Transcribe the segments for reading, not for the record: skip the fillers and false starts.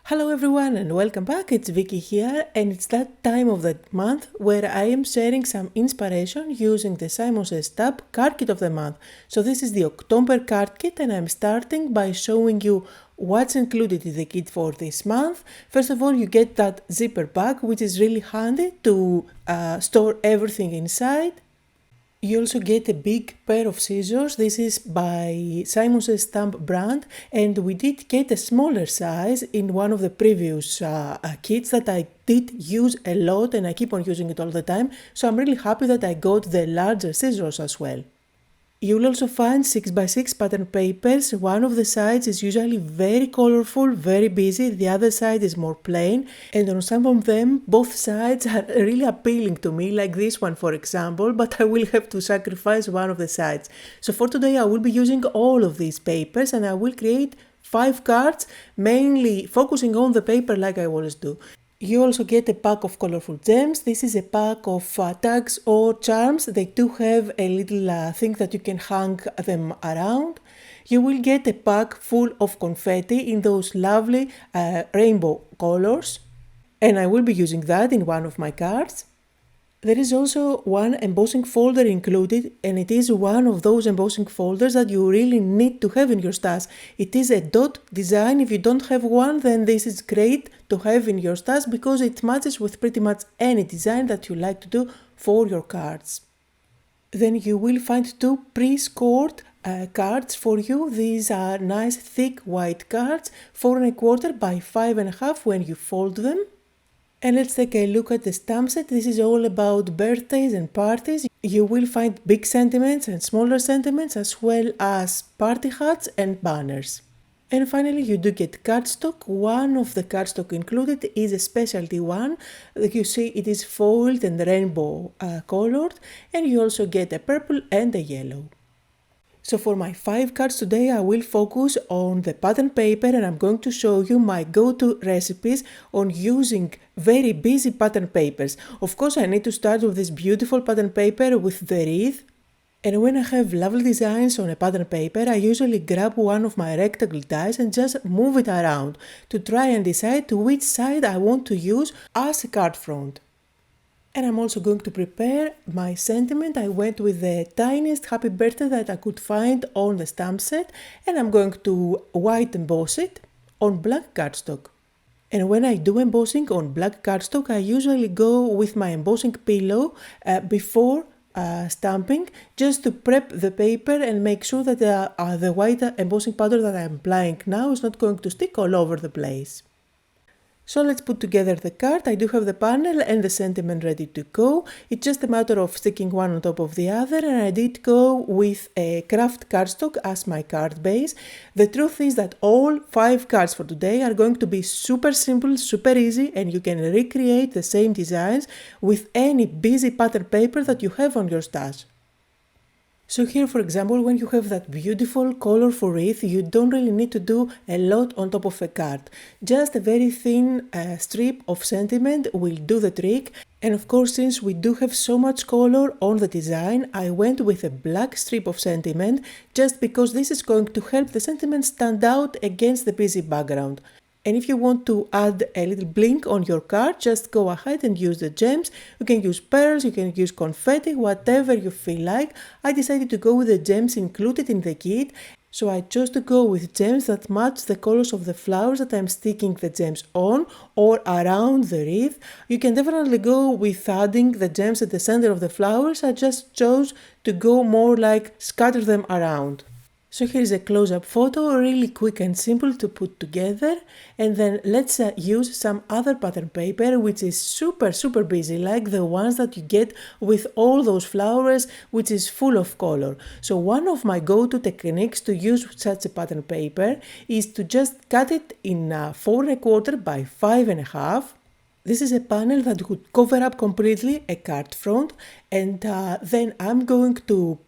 Hello everyone and welcome back, it's Vicky here, and it's that time of the month where I am sharing some inspiration using the SSS October Card Kit of the month. So this is the October Card Kit and I'm starting by showing you what's included in the kit for this month. First of all, you get that zipper bag, which is really handy to store everything inside. You also get a big pair of scissors. This is by SSS Stamp brand, and we did get a smaller size in one of the previous kits that I did use a lot and I keep on using it all the time, so I'm really happy that I got the larger scissors as well. You'll also find 6x6 pattern papers. One of the sides is usually very colorful, very busy, the other side is more plain, and on some of them both sides are really appealing to me, like this one for example, but I will have to sacrifice one of the sides. So for today I will be using all of these papers and I will create 5 cards, mainly focusing on the paper like I always do. You also get a pack of colorful gems. This is a pack of tags or charms. They do have a little thing that you can hang them around. You will get a pack full of confetti in those lovely rainbow colors, and I will be using that in one of my cards. There is also one embossing folder included, and it is one of those embossing folders that you really need to have in your stash. It is a dot design. If you don't have one, then this is great to have in your stash because it matches with pretty much any design that you like to do for your cards. Then you will find 2 pre-scored cards for you. These are nice thick white cards, 4 1/4 by 5 1/2 when you fold them. And let's take a look at the stamp set. This is all about birthdays and parties. You will find big sentiments and smaller sentiments, as well as party hats and banners. And finally, you do get cardstock. One of the cardstock included is a specialty one. Like you see, it is foiled and rainbow colored, and you also get a purple and a yellow. So for my 5 cards today, I will focus on the pattern paper and I'm going to show you my go-to recipes on using very busy pattern papers. Of course, I need to start with this beautiful pattern paper with the wreath. And when I have lovely designs on a pattern paper, I usually grab one of my rectangle dies and just move it around to try and decide which side I want to use as a card front. And I'm also going to prepare my sentiment. I went with the tiniest happy birthday that I could find on the stamp set, and I'm going to white emboss it on black cardstock. And when I do embossing on black cardstock, I usually go with my embossing pillow before stamping, just to prep the paper and make sure that the white embossing powder that I'm applying now is not going to stick all over the place. So let's put together the card. I do have the panel and the sentiment ready to go. It's just a matter of sticking one on top of the other, and I did go with a craft cardstock as my card base. The truth is that all 5 cards for today are going to be super simple, super easy, and you can recreate the same designs with any busy pattern paper that you have on your stash. So here, for example, when you have that beautiful colorful wreath, you don't really need to do a lot on top of a card. Just a very thin strip of sentiment will do the trick. And of course, since we do have so much color on the design, I went with a black strip of sentiment just because this is going to help the sentiment stand out against the busy background. And if you want to add a little blink on your card, just go ahead and use the gems. You can use pearls, you can use confetti, whatever you feel like. I decided to go with the gems included in the kit, so I chose to go with gems that match the colors of the flowers that I'm sticking the gems on or around the wreath. You can definitely go with adding the gems at the center of the flowers. I just chose to go more like scatter them around. So here's a close-up photo, really quick and simple to put together. And then let's use some other pattern paper which is super busy, like the ones that you get with all those flowers, which is full of color. So one of my go-to techniques to use such a pattern paper is to just cut it in 4 1/4 by 5 1/2. This is a panel that would cover up completely a card front, and then I'm going to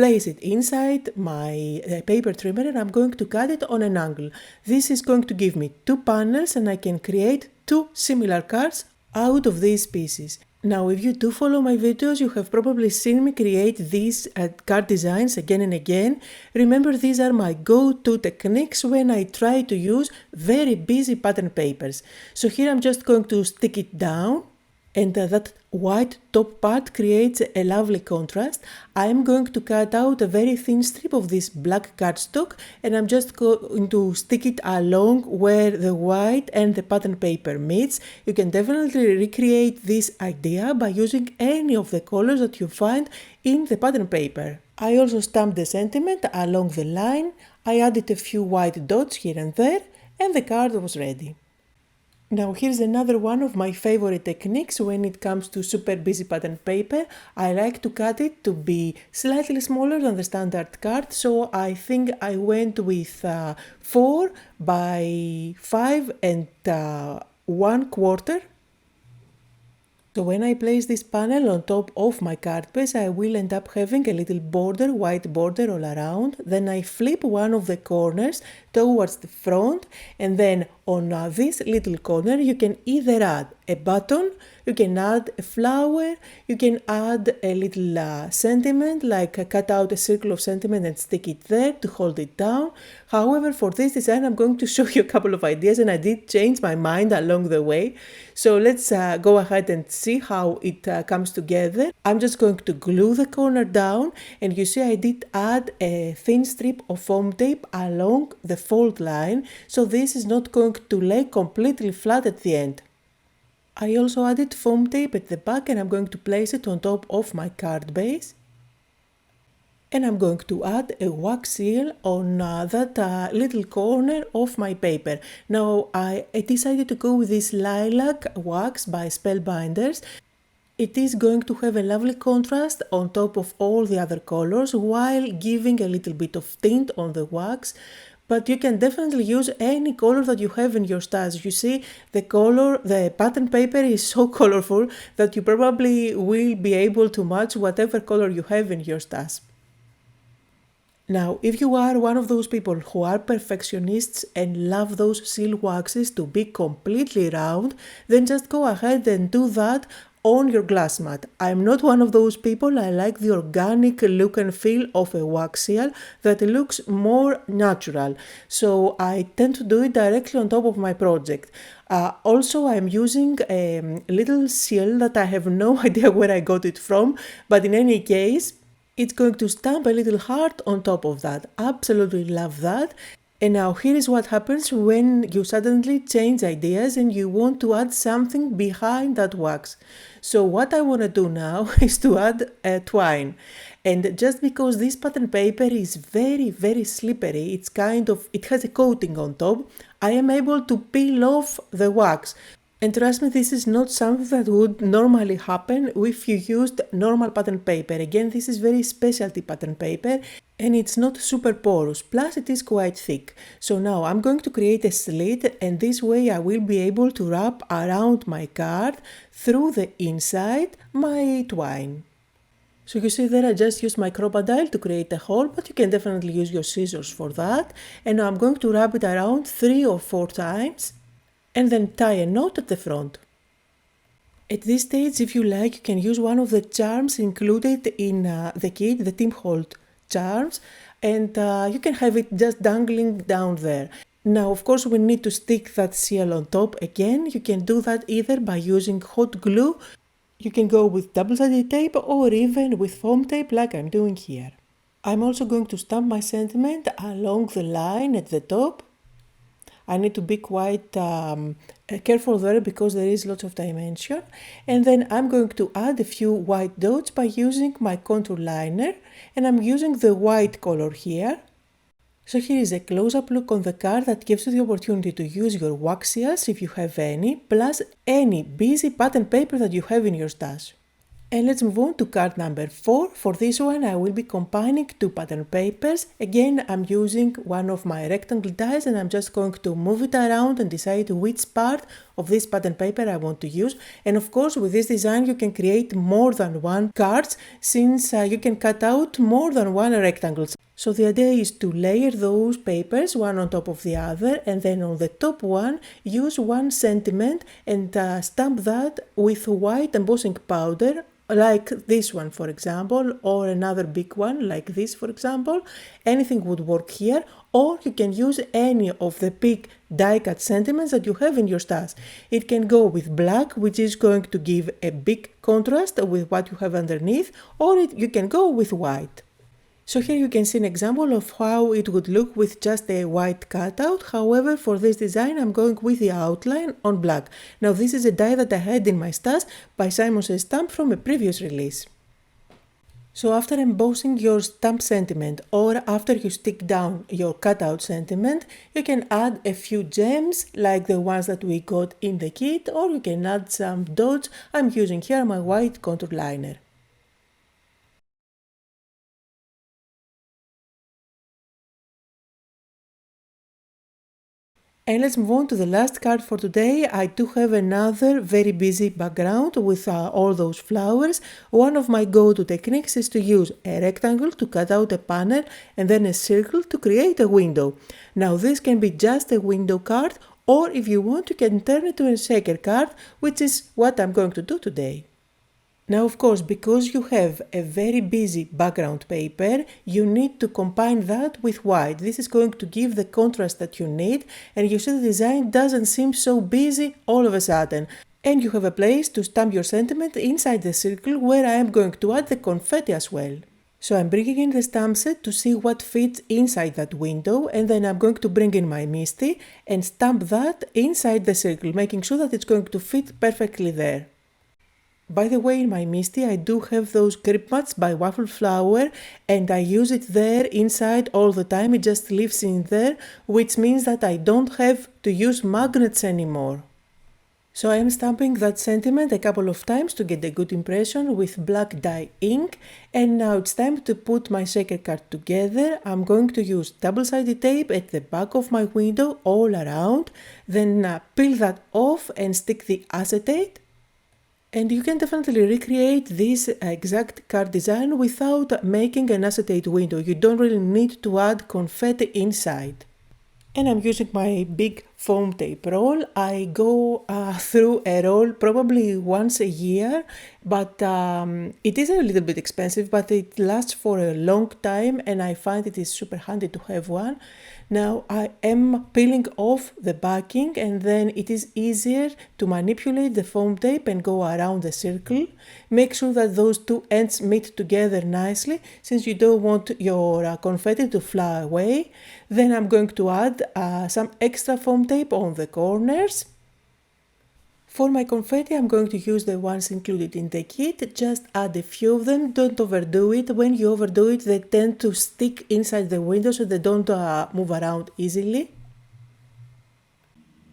place it inside my paper trimmer and I'm going to cut it on an angle. This is going to give me 2 panels and I can create 2 similar cards out of these pieces. Now, if you do follow my videos, you have probably seen me create these card designs again and again. Remember, these are my go-to techniques when I try to use very busy pattern papers. So here I'm just going to stick it down, and that white top part creates a lovely contrast. I'm going to cut out a very thin strip of this black cardstock, and I'm just going to stick it along where the white and the pattern paper meets. You can definitely recreate this idea by using any of the colors that you find in the pattern paper. I also stamped the sentiment along the line. I added a few white dots here and there, and the card was ready. Now here's another one of my favorite techniques when it comes to super busy pattern paper. I like to cut it to be slightly smaller than the standard card, so I think I went with 4 by 5 and 1/4. So when I place this panel on top of my card base, I will end up having a little border, white border all around. Then I flip one of the corners towards the front, and then on this little corner you can either add a button, you can add a flower, you can add a little sentiment, like cut out a circle of sentiment and stick it there to hold it down. However, for this design I'm going to show you a couple of ideas, and I did change my mind along the way. So let's go ahead and see how it comes together. I'm just going to glue the corner down, and you see I did add a thin strip of foam tape along the fold line, so this is not going to lay completely flat at the end. I also added foam tape at the back, and I'm going to place it on top of my card base. And I'm going to add a wax seal on that little corner of my paper. Now I decided to go with this lilac wax by Spellbinders. It is going to have a lovely contrast on top of all the other colors while giving a little bit of tint on the wax. But you can definitely use any color that you have in your stash. You see, the pattern paper is so colorful that you probably will be able to match whatever color you have in your stash. Now, if you are one of those people who are perfectionists and love those seal waxes to be completely round, then just go ahead and do that on your glass mat. I'm not one of those people. I like the organic look and feel of a wax seal that looks more natural. So I tend to do it directly on top of my project. Also, I'm using a little seal that I have no idea where I got it from, but in any case, it's going to stamp a little heart on top of that. Absolutely love that. And now here is what happens when you suddenly change ideas and you want to add something behind that wax. So what I want to do now is to add a twine. And just because this pattern paper is very, very slippery, it has a coating on top, I am able to peel off the wax. And trust me, this is not something that would normally happen if you used normal pattern paper. Again, this is very specialty pattern paper, and it's not super porous, plus it is quite thick. So now I'm going to create a slit, and this way I will be able to wrap around my card through the inside my twine. So you see there I just used my crocodile to create a hole, but you can definitely use your scissors for that. And now I'm going to wrap it around 3 or 4 times. And then tie a knot at the front. At this stage, if you like, you can use one of the charms included in the kit, the Tim Holtz charms, and you can have it just dangling down there. Now, of course, we need to stick that seal on top again. You can do that either by using hot glue, you can go with double-sided tape, or even with foam tape like I'm doing here. I'm also going to stamp my sentiment along the line at the top. I need to be quite careful there because there is lots of dimension. And then I'm going to add a few white dots by using my contour liner, and I'm using the white color here. So here is a close-up look on the card that gives you the opportunity to use your wax seals if you have any, plus any busy pattern paper that you have in your stash. And let's move on to card number 4. For this one I will be combining 2 pattern papers. Again, I'm using one of my rectangle dies, and I'm just going to move it around and decide which part of this pattern paper I want to use. And of course, with this design you can create more than one cards, since you can cut out more than one rectangle. So the idea is to layer those papers one on top of the other, and then on the top one use one sentiment and stamp that with white embossing powder, like this one for example, or another big one like this for example. Anything would work here, or you can use any of the big die cut sentiments that you have in your stash. It can go with black, which is going to give a big contrast with what you have underneath, or you can go with white. So here you can see an example of how it would look with just a white cutout. However, for this design I'm going with the outline on black. Now this is a die that I had in my stash by Simon Says Stamp from a previous release. So after embossing your stamp sentiment, or after you stick down your cutout sentiment, you can add a few gems like the ones that we got in the kit, or you can add some dots. I'm using here my white contour liner. And let's move on to the last card for today. I do have another very busy background with all those flowers. One of my go-to techniques is to use a rectangle to cut out a panel and then a circle to create a window. Now this can be just a window card, or if you want you can turn it to a shaker card, which is what I'm going to do today. Now of course, because you have a very busy background paper, you need to combine that with white. This is going to give the contrast that you need, and you see the design doesn't seem so busy all of a sudden. And you have a place to stamp your sentiment inside the circle where I am going to add the confetti as well. So I'm bringing in the stamp set to see what fits inside that window, and then I'm going to bring in my MISTI and stamp that inside the circle, making sure that it's going to fit perfectly there. By the way, in my MISTI I do have those grip mats by Waffle Flower, and I use it there inside all the time. It just lives in there, which means that I don't have to use magnets anymore. So I am stamping that sentiment a couple of times to get a good impression with black dye ink, and now it's time to put my shaker card together. I'm going to use double-sided tape at the back of my window all around, then peel that off and stick the acetate. And you can definitely recreate this exact card design without making an acetate window. You don't really need to add confetti inside. And I'm using my big foam tape roll. I go through a roll probably once a year, but it is a little bit expensive, but it lasts for a long time and I find it is super handy to have one. Now I am peeling off the backing, and then it is easier to manipulate the foam tape and go around the circle. Make sure that those two ends meet together nicely, since you don't want your confetti to fly away. Then I'm going to add some extra foam tape on the corners. For my confetti, I'm going to use the ones included in the kit. Just add a few of them, don't overdo it. When you overdo it, they tend to stick inside the window, so they don't move around easily.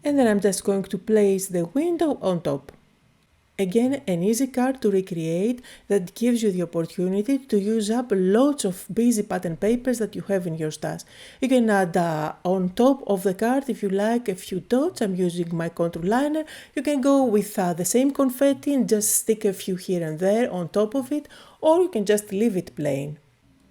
And then I'm just going to place the window on top. Again, an easy card to recreate that gives you the opportunity to use up lots of busy pattern papers that you have in your stash. You can add on top of the card, if you like, a few dots. I'm using my contour liner. You can go with the same confetti and just stick a few here and there on top of it, or you can just leave it plain.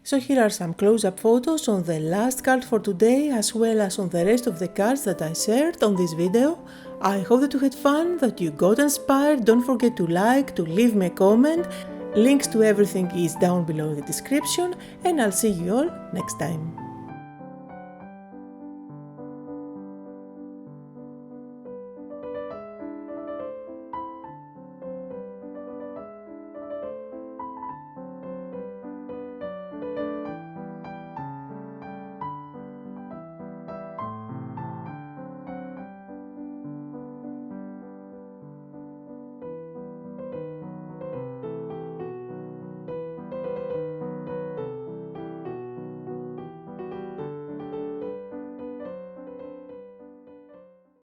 So here are some close-up photos on the last card for today, as well as on the rest of the cards that I shared on this video. I hope that you had fun, that you got inspired. Don't forget to like, to leave me a comment. Links to everything is down below in the description, and I'll see you all next time.